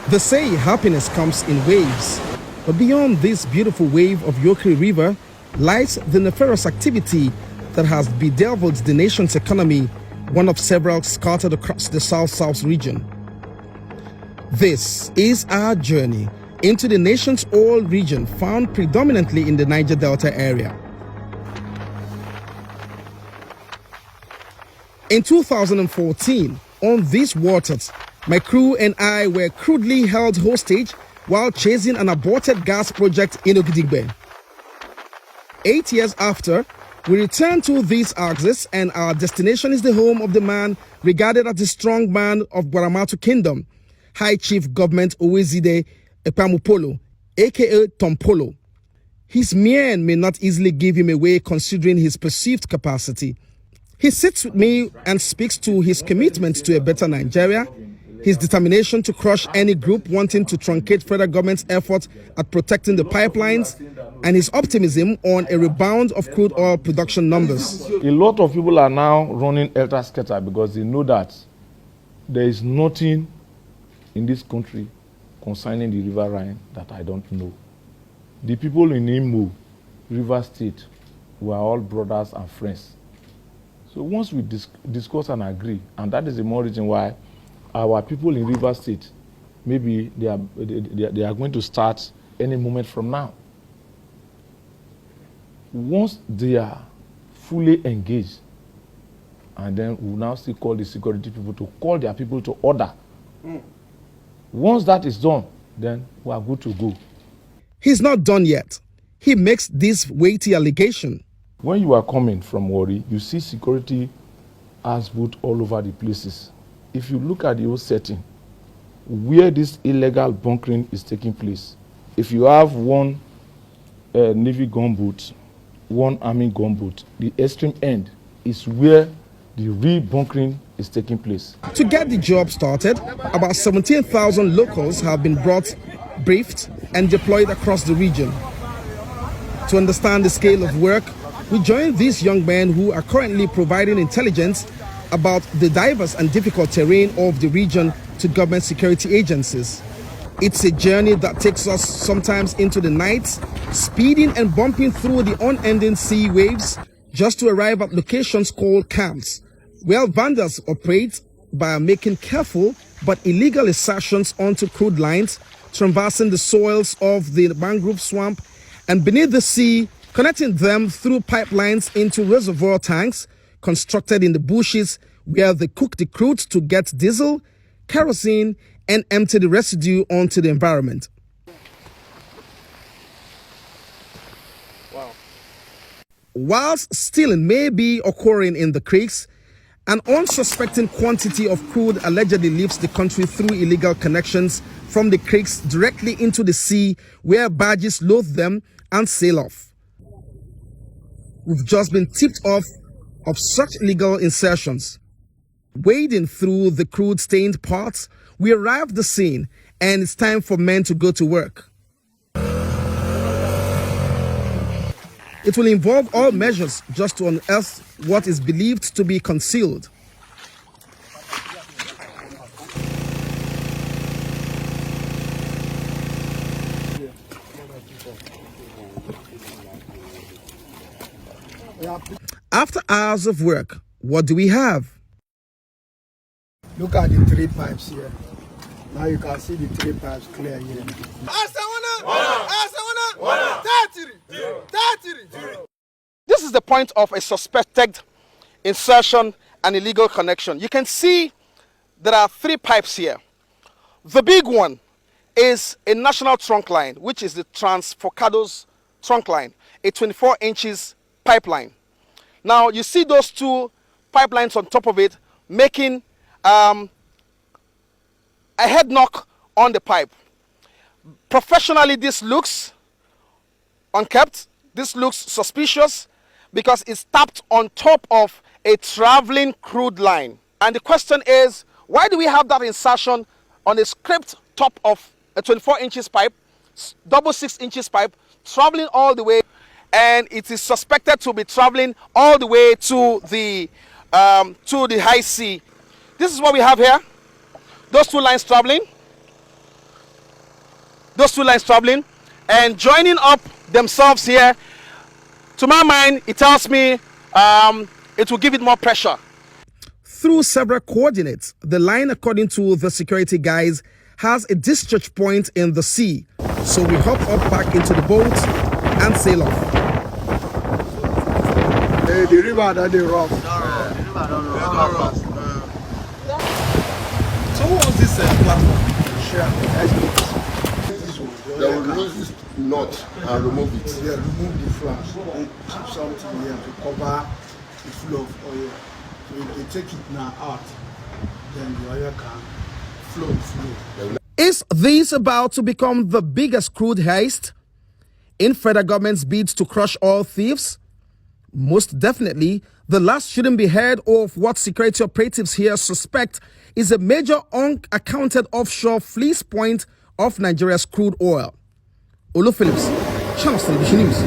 They say happiness comes in waves, but beyond this beautiful wave of Yokri River lies the nefarious activity that has bedeviled the nation's economy, one of several scattered across the South-South region. This is our journey into the nation's oil region found predominantly in the Niger Delta area. In 2014, on these waters, my crew and I were crudely held hostage while chasing an aborted gas project in Ogidigbe. 8 years after, we return to these axes, and our destination is the home of the man regarded as the strong man of Gwaramatu Kingdom, High Chief Government Owezide Tompolo, aka Tompolo. His mien may not easily give him away considering his perceived capacity. He sits with me and speaks to his commitment to a better Nigeria, his determination to crush any group wanting to truncate federal government's effort at protecting the pipelines, and his optimism on a rebound of crude oil production numbers. A lot of people are now running helter-skelter because they know that there is nothing in this country concerning the River Rhine that I don't know. The people in Imo, River State, were all brothers and friends. So once we discuss and agree, and that is the more reason why our people in River State, maybe they are going to start any moment from now. Once they are fully engaged, and then we will now still call the security people to call their people to order. Once that is done, then we are good to go. He's not done yet. He makes this weighty allegation. When you are coming from Wari, you see security as boot all over the places. If you look at the whole setting, where this illegal bunkering is taking place, if you have one Navy gunboat, one Army gunboat, the extreme end is where the real bunkering is taking place. To get the job started, about 17,000 locals have been brought, briefed, and deployed across the region. To understand the scale of work, we join these young men who are currently providing intelligence about the diverse and difficult terrain of the region to government security agencies. It's a journey that takes us sometimes into the night, speeding and bumping through the unending sea waves just to arrive at locations called camps, where vandals operate by making careful but illegal insertions onto crude lines, traversing the soils of the mangrove swamp and beneath the sea, connecting them through pipelines into reservoir tanks constructed in the bushes where they cook the crude to get diesel, kerosene, and empty the residue onto the environment. Wow. Whilst stealing may be occurring in the creeks, an unsuspecting quantity of crude allegedly leaves the country through illegal connections from the creeks directly into the sea, where barges load them and sail off. We've just been tipped off of such illegal insertions. Wading through the crude-stained parts, we arrive at the scene, and it's time for men to go to work. It will involve all measures just to unearth what is believed to be concealed. After hours of work, what do we have? Look at the three pipes here. Now you can see the three pipes clear here. This is the point of a suspected insertion and illegal connection. You can see there are three pipes here. The big one is a national trunk line, which is the Transfocados trunk line, a 24 inches pipeline. Now you see those two pipelines on top of it making a head knock on the pipe. Professionally, this looks unkept. This looks suspicious because it's tapped on top of a traveling crude line. And the question is, why do we have that insertion on a scraped top of a 24 inches pipe, double 6 inches pipe, traveling all the way, and it is suspected to be traveling all the way to the high sea. This is what we have here. Those two lines traveling. those two lines traveling and joining up themselves here, to my mind, it tells me it will give it more pressure. Through several coordinates, the line, according to the security guys, has a discharge point in the sea. So we hop up back into the boat and sail off. The river that they rough. So what was this platform? They will remove this knot and remove it. Yeah, remove the flash. They keep something here to cover the flow of oil. So if they take it now out, then the oil can flow. Is this about to become the biggest crude heist in federal government's bids to crush oil thieves? Most definitely, the last shouldn't be heard of what security operatives here suspect is a major unaccounted offshore fleece point of Nigeria's crude oil. Olu Phillips, Channels Television News.